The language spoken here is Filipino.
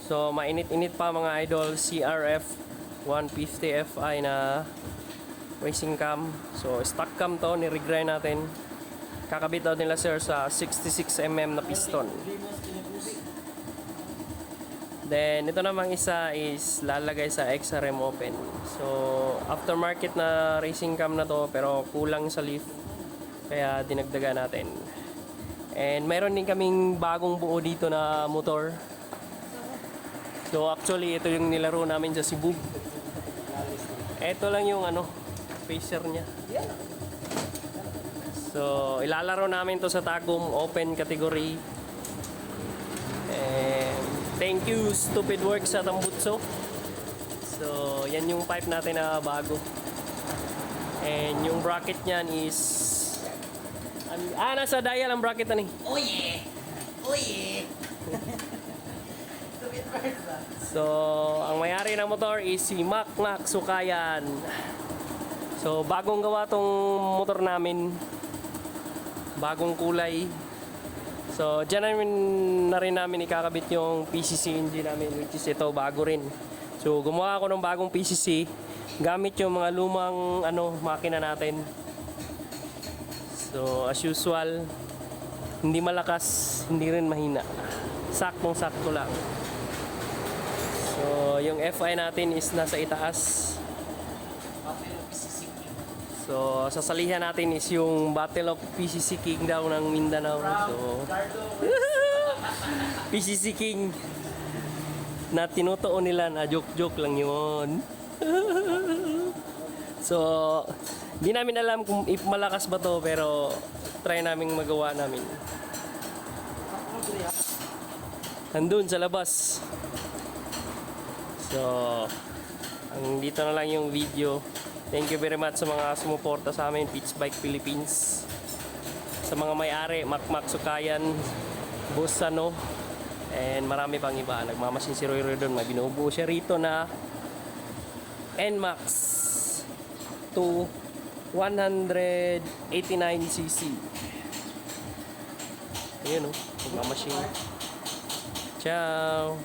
So mainit-init pa mga idol, CRF 150 Fi na racing cam. So stock cam to, ni-regrind natin. Kakabit daw nila sir sa 66mm na piston. Then ito namang isa is lalagay sa XRM Open. So aftermarket na racing cam na to, pero kulang sa lift, kaya dinagdagan natin. And mayroon din kaming bagong buo dito na motor. So actually ito yung nilaro namin sa Cebu. Ito lang yung pacer niya. So ilalaro namin to sa Tagum Open category. And thank you Stupid Works sa Tambutso. So yan yung pipe natin na bago. And yung bracket niyan is nasa dial ang bracket na ni. Oh yeah! Oh yeah! So ang may-ari ng motor is si Mac Sukayan. So bagong gawa tong motor namin, bagong kulay. So dyan na rin namin ikakabit yung PCC engine namin, which is ito, bago rin. So gumawa ako ng bagong PCC gamit yung mga lumang makina natin. So as usual, hindi malakas, hindi rin mahina, saktong sakto lang. So yung FI natin is nasa itaas. So sasalihan natin is yung Battle of PCC King daw ng Mindanao. So PCC King na tinutuon nila na joke lang yun. So di namin alam kung if malakas ba to, pero try naming magawa namin. Andun sa labas. So ang dito na lang yung video. Thank you very much sa mga sumuporta sa amin, Pitch Bike Philippines. Sa mga may-ari, Mac Sukayan, Boss and marami pang iba. Nagmamasin si Roy doon. May binubuo siya rito na NMAX to 189cc. Ayun nagmamasin. Ciao!